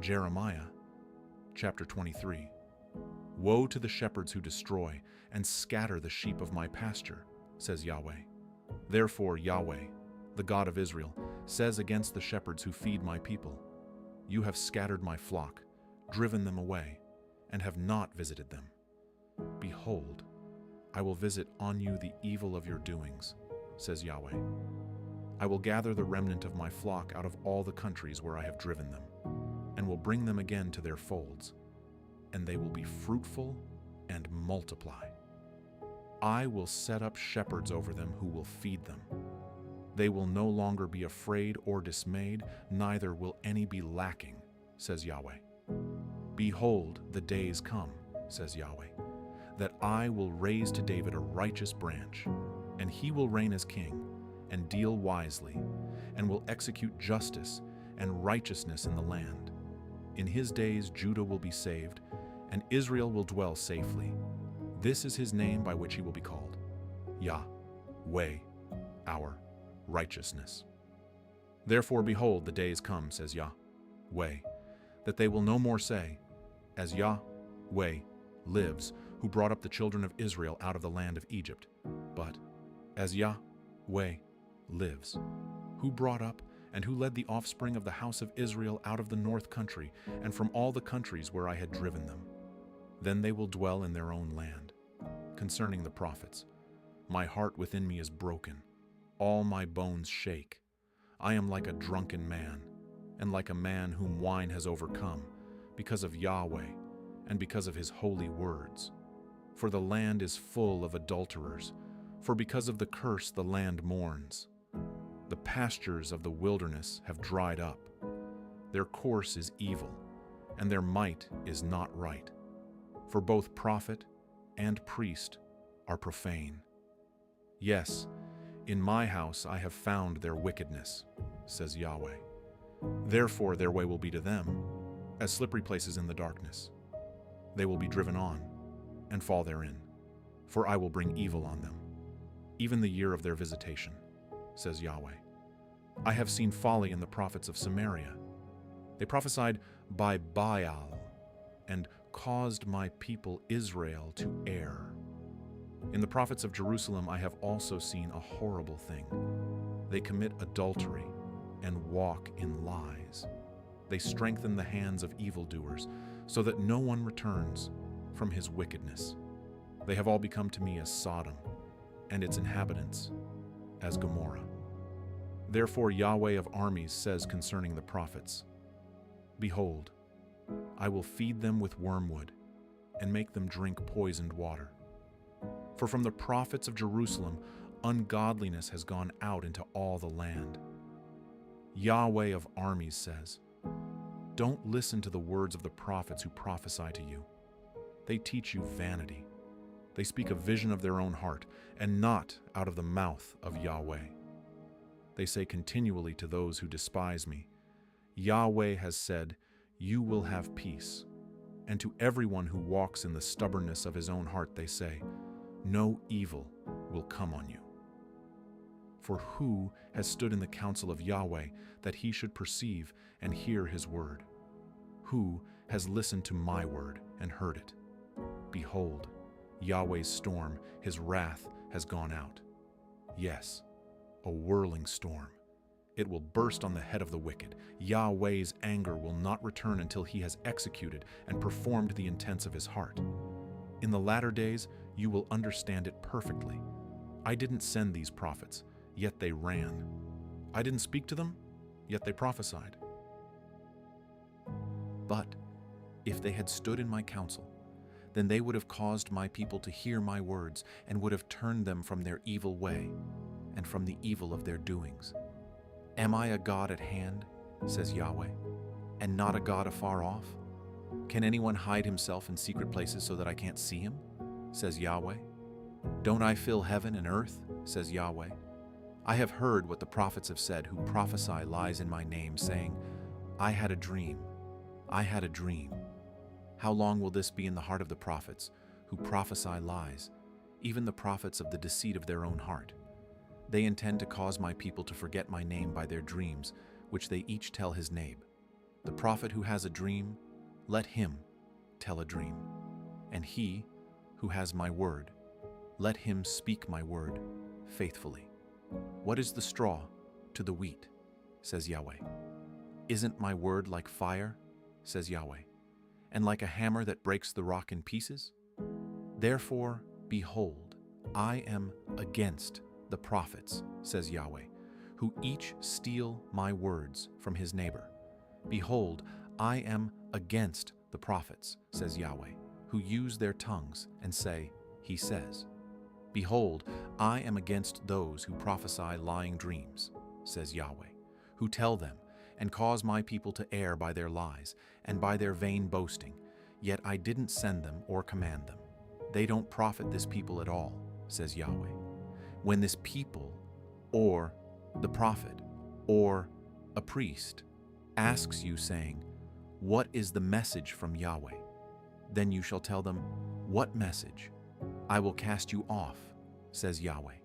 Jeremiah chapter 23. Woe to the shepherds who destroy and scatter the sheep of my pasture, says Yahweh. Therefore Yahweh, the God of Israel, says against the shepherds who feed my people, you have scattered my flock, driven them away, and have not visited them. Behold, I will visit on you the evil of your doings, says Yahweh. I will gather the remnant of my flock out of all the countries where I have driven them, and will bring them again to their folds, and they will be fruitful and multiply. I will set up shepherds over them who will feed them. They will no longer be afraid or dismayed, neither will any be lacking, says Yahweh. Behold, the days come, says Yahweh, that I will raise to David a righteous branch, and he will reign as king, and deal wisely, and will execute justice and righteousness in the land. In his days Judah will be saved, and Israel will dwell safely. This is his name by which he will be called, Yahweh, our righteousness. Therefore, behold, the days come, says Yahweh, that they will no more say, as Yahweh lives, who brought up the children of Israel out of the land of Egypt, but as Yahweh lives, who brought up and who led the offspring of the house of Israel out of the north country and from all the countries where I had driven them. Then they will dwell in their own land. Concerning the prophets, my heart within me is broken, all my bones shake. I am like a drunken man, and like a man whom wine has overcome, because of Yahweh and because of his holy words. For the land is full of adulterers, for because of the curse the land mourns. The pastures of the wilderness have dried up. Their course is evil, and their might is not right. For both prophet and priest are profane. Yes, in my house I have found their wickedness, says Yahweh. Therefore their way will be to them as slippery places in the darkness. They will be driven on and fall therein, for I will bring evil on them, even the year of their visitation, says Yahweh. I have seen folly in the prophets of Samaria. They prophesied by Baal and caused my people Israel to err. In the prophets of Jerusalem I have also seen a horrible thing. They commit adultery and walk in lies. They strengthen the hands of evildoers, so that no one returns from his wickedness. They have all become to me as Sodom, and its inhabitants as Gomorrah. Therefore Yahweh of armies says concerning the prophets, behold, I will feed them with wormwood, and make them drink poisoned water. For from the prophets of Jerusalem ungodliness has gone out into all the land. Yahweh of armies says, don't listen to the words of the prophets who prophesy to you. They teach you vanity. They speak a vision of their own heart, and not out of the mouth of Yahweh. They say continually to those who despise me, Yahweh has said, you will have peace. And to everyone who walks in the stubbornness of his own heart they say, no evil will come on you. For who has stood in the counsel of Yahweh that he should perceive and hear his word? Who has listened to my word and heard it? Behold, Yahweh's storm, his wrath, has gone out. Yes, a whirling storm. It will burst on the head of the wicked. Yahweh's anger will not return until he has executed and performed the intents of his heart. In the latter days, you will understand it perfectly. I didn't send these prophets, yet they ran. I didn't speak to them, yet they prophesied. But if they had stood in my counsel, then they would have caused my people to hear my words and would have turned them from their evil way and from the evil of their doings. Am I a God at hand, says Yahweh, and not a God afar off? Can anyone hide himself in secret places so that I can't see him, says Yahweh? Don't I fill heaven and earth, says Yahweh? I have heard what the prophets have said who prophesy lies in my name, saying, I had a dream, I had a dream. How long will this be in the heart of the prophets who prophesy lies, even the prophets of the deceit of their own heart? They intend to cause my people to forget my name by their dreams, which they each tell his neighbor. The prophet who has a dream, let him tell a dream. And he who has my word, let him speak my word faithfully. What is the straw to the wheat, says Yahweh? Isn't my word like fire, says Yahweh, and like a hammer that breaks the rock in pieces? Therefore, behold, I am against the prophets, says Yahweh, who each steal my words from his neighbor. Behold, I am against the prophets, says Yahweh, who use their tongues and say, he says. Behold, I am against those who prophesy lying dreams, says Yahweh, who tell them and cause my people to err by their lies and by their vain boasting, yet I didn't send them or command them. They don't profit this people at all, says Yahweh. When this people, or the prophet, or a priest, asks you, saying, what is the message from Yahweh? Then you shall tell them, what message? I will cast you off, says Yahweh.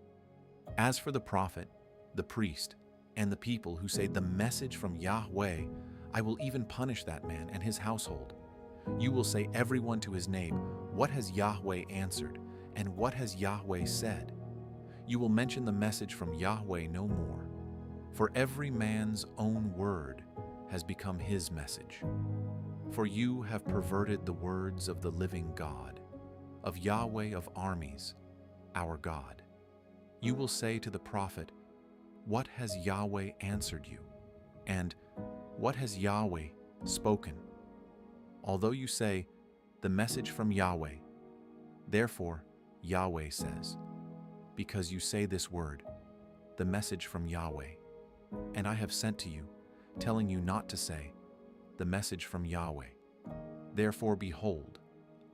As for the prophet, the priest, and the people who say the message from Yahweh, I will even punish that man and his household. You will say everyone to his neighbor, what has Yahweh answered, and what has Yahweh said? You will mention the message from Yahweh no more, for every man's own word has become his message. For you have perverted the words of the living God, of Yahweh of armies, our God. You will say to the prophet, what has Yahweh answered you? And what has Yahweh spoken? Although you say, the message from Yahweh, therefore Yahweh says, because you say this word, the message from Yahweh, and I have sent to you, telling you not to say, the message from Yahweh. Therefore, behold,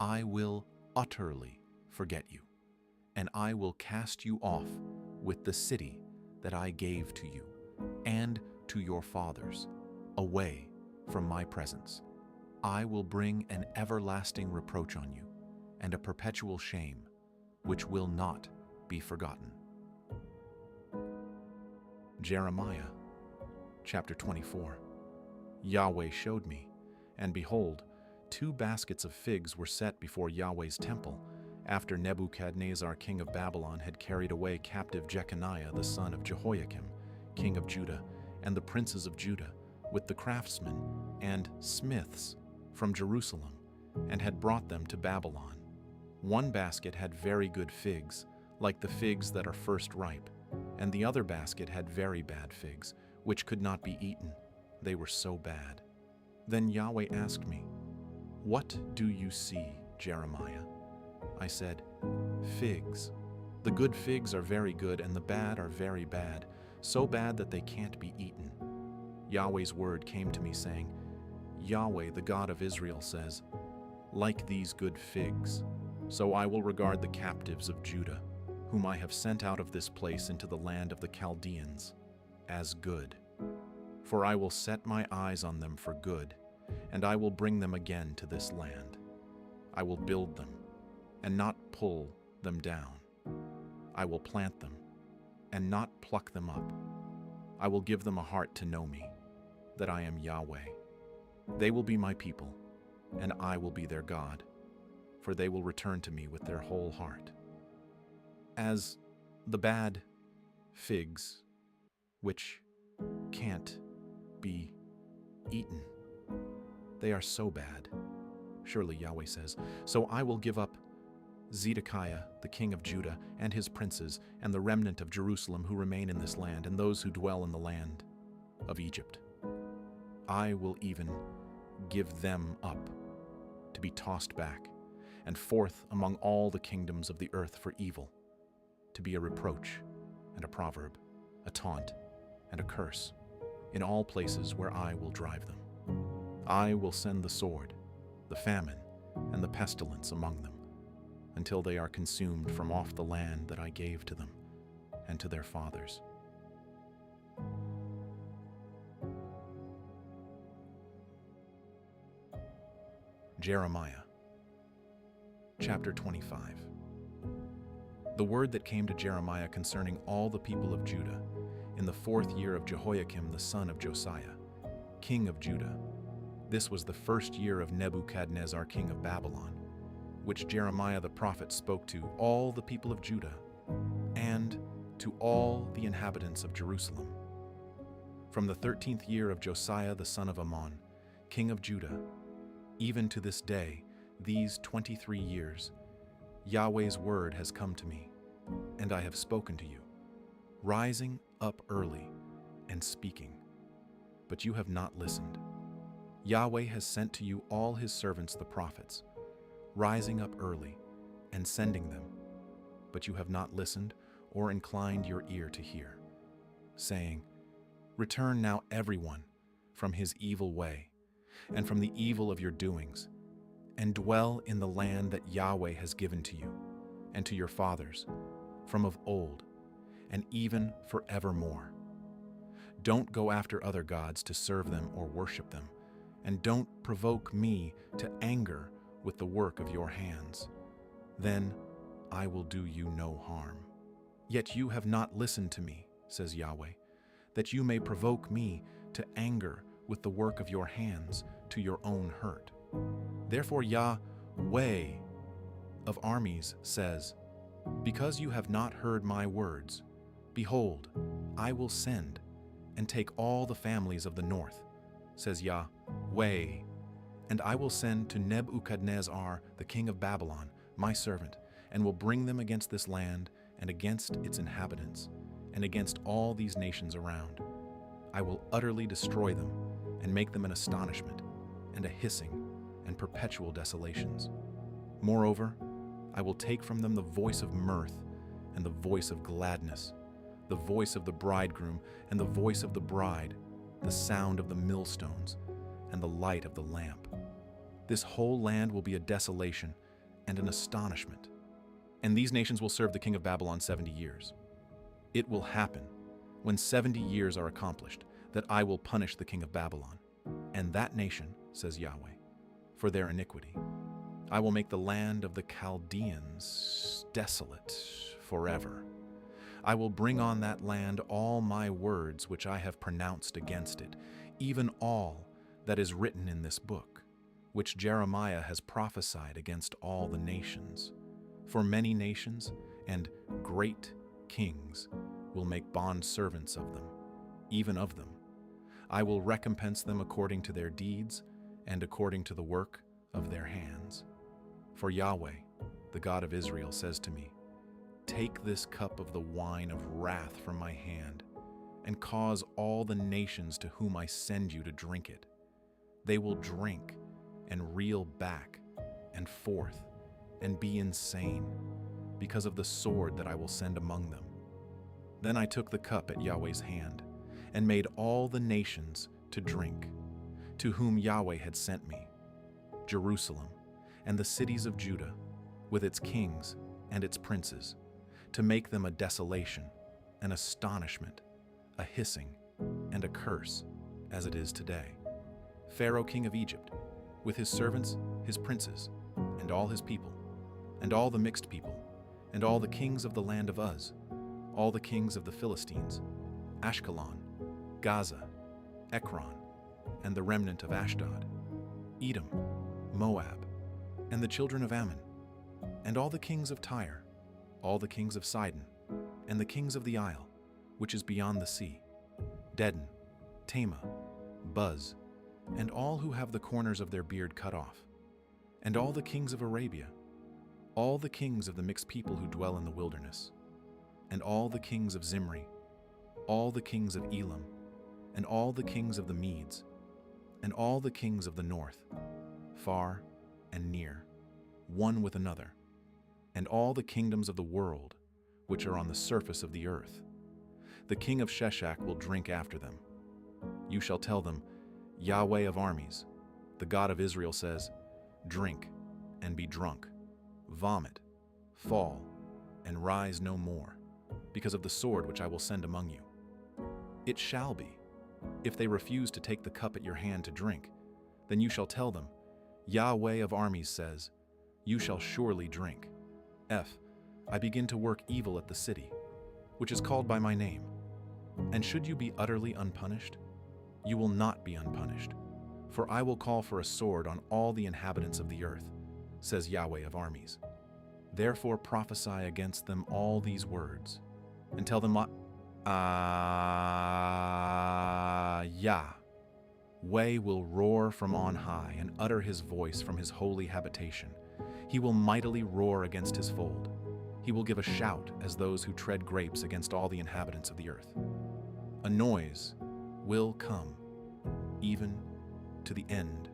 I will utterly forget you, and I will cast you off with the city that I gave to you and to your fathers, away from my presence. I will bring an everlasting reproach on you, and a perpetual shame, which will not be forgotten. Jeremiah, chapter 24. Yahweh showed me, and behold, 2 baskets of figs were set before Yahweh's temple, after Nebuchadnezzar king of Babylon had carried away captive Jeconiah the son of Jehoiakim, king of Judah, and the princes of Judah, with the craftsmen and smiths from Jerusalem, and had brought them to Babylon. 1 basket had very good figs, like the figs that are first ripe, and the other basket had very bad figs, which could not be eaten. They were so bad. Then Yahweh asked me, what do you see, Jeremiah? I said, figs. The good figs are very good, and the bad are very bad, so bad that they can't be eaten. Yahweh's word came to me, saying, Yahweh, the God of Israel, says, like these good figs, so I will regard the captives of Judah, whom I have sent out of this place into the land of the Chaldeans, as good. For I will set my eyes on them for good, and I will bring them again to this land. I will build them, and not pull them down. I will plant them, and not pluck them up. I will give them a heart to know me, that I am Yahweh. They will be my people, and I will be their God, for they will return to me with their whole heart. As the bad figs, which can't be eaten, they are so bad, surely Yahweh says. So I will give up Zedekiah, the king of Judah, and his princes, and the remnant of Jerusalem who remain in this land, and those who dwell in the land of Egypt. I will even give them up to be tossed back and forth among all the kingdoms of the earth for evil, to be a reproach and a proverb, a taunt and a curse, in all places where I will drive them. I will send the sword, the famine, and the pestilence among them, until they are consumed from off the land that I gave to them and to their fathers. Jeremiah, chapter 25. The word that came to Jeremiah concerning all the people of Judah, in the 4th year of Jehoiakim the son of Josiah, king of Judah, This was the first year of Nebuchadnezzar, king of Babylon, which Jeremiah the prophet spoke to all the people of Judah and to all the inhabitants of Jerusalem. From the 13th year of Josiah the son of Ammon, king of Judah, even to this day, these 23 years, Yahweh's word has come to me, and I have spoken to you, rising up early and speaking. But you have not listened. Yahweh has sent to you all his servants the prophets, rising up early and sending them, but you have not listened or inclined your ear to hear, saying, Return now everyone from his evil way and from the evil of your doings, and dwell in the land that Yahweh has given to you and to your fathers from of old and even forevermore. Don't go after other gods to serve them or worship them, and don't provoke me to anger with the work of your hands. Then I will do you no harm. Yet you have not listened to me, says Yahweh, that you may provoke me to anger with the work of your hands to your own hurt. Therefore Yahweh of armies says, Because you have not heard my words, behold, I will send and take all the families of the north, says Yahweh, and I will send to Nebuchadnezzar, the king of Babylon, my servant, and will bring them against this land and against its inhabitants, and against all these nations around. I will utterly destroy them and make them an astonishment and a hissing and perpetual desolations. Moreover, I will take from them the voice of mirth and the voice of gladness, the voice of the bridegroom and the voice of the bride, the sound of the millstones and the light of the lamp. This whole land will be a desolation and an astonishment, and these nations will serve the king of Babylon 70 years. It will happen when 70 years are accomplished that I will punish the king of Babylon and that nation, says Yahweh, for their iniquity. I will make the land of the Chaldeans desolate forever. I will bring on that land all my words which I have pronounced against it, even all that is written in this book, which Jeremiah has prophesied against all the nations. For many nations and great kings will make bond servants of them, even of them. I will recompense them according to their deeds and according to the work of their hands. For Yahweh, the God of Israel, says to me, Take this cup of the wine of wrath from my hand, and cause all the nations to whom I send you to drink it. They will drink and reel back and forth and be insane because of the sword that I will send among them. Then I took the cup at Yahweh's hand and made all the nations to drink, to whom Yahweh had sent me, Jerusalem and the cities of Judah, with its kings and its princes, to make them a desolation, an astonishment, a hissing, and a curse, as it is today. Pharaoh king of Egypt, with his servants, his princes, and all his people, and all the mixed people, and all the kings of the land of Uz, all the kings of the Philistines, Ashkelon, Gaza, Ekron, and the remnant of Ashdod, Edom, Moab, and the children of Ammon, and all the kings of Tyre, all the kings of Sidon, and the kings of the isle, which is beyond the sea, Dedan, Tema, Buz, and all who have the corners of their beard cut off, and all the kings of Arabia, all the kings of the mixed people who dwell in the wilderness, and all the kings of Zimri, all the kings of Elam, and all the kings of the Medes, and all the kings of the north, far and near, one with another, and all the kingdoms of the world which are on the surface of the earth. The king of Sheshach will drink after them. You shall tell them, Yahweh of armies, the God of Israel says, Drink and be drunk, vomit, fall, and rise no more, because of the sword which I will send among you. It shall be, if they refuse to take the cup at your hand to drink, then you shall tell them, Yahweh of armies says, You shall surely drink. I begin to work evil at the city, which is called by my name. And should you be utterly unpunished, you will not be unpunished, For I will call for a sword on all the inhabitants of the earth, says Yahweh of armies. Therefore prophesy against them all these words, and tell them, Yahweh will roar from on high and utter his voice from his holy habitation. He will mightily roar against his fold. He will give a shout as those who tread grapes against all the inhabitants of the earth. A noise will come, even to the end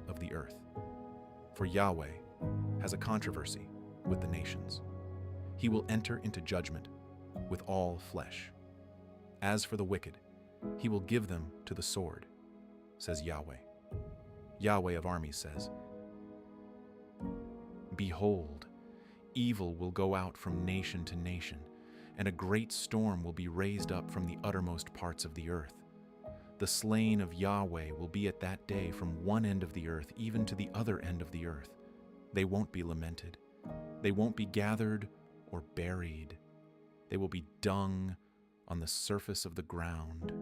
of the earth. For Yahweh has a controversy with the nations. He will enter into judgment with all flesh. As for the wicked, he will give them to the sword, says Yahweh. Yahweh of armies says, Behold, evil will go out from nation to nation, and a great storm will be raised up from the uttermost parts of the earth. The slain of Yahweh will be at that day from one end of the earth even to the other end of the earth. They won't be lamented. They won't be gathered or buried. They will be dung on the surface of the ground.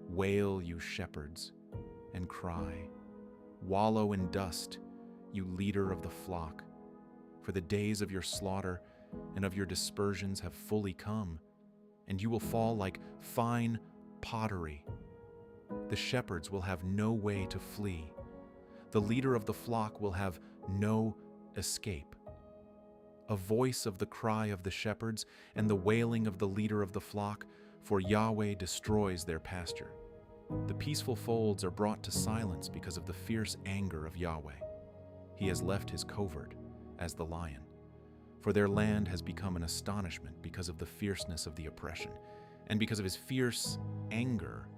Wail, you shepherds, and cry. Wallow in dust, you leader of the flock. For the days of your slaughter and of your dispersions have fully come, and you will fall like fine pottery. The shepherds will have no way to flee. The leader of the flock will have no escape. A voice of the cry of the shepherds and the wailing of the leader of the flock, for Yahweh destroys their pasture. The peaceful folds are brought to silence because of the fierce anger of Yahweh. He has left his covert as the lion, for their land has become an astonishment because of the fierceness of the oppression, and because of his fierce anger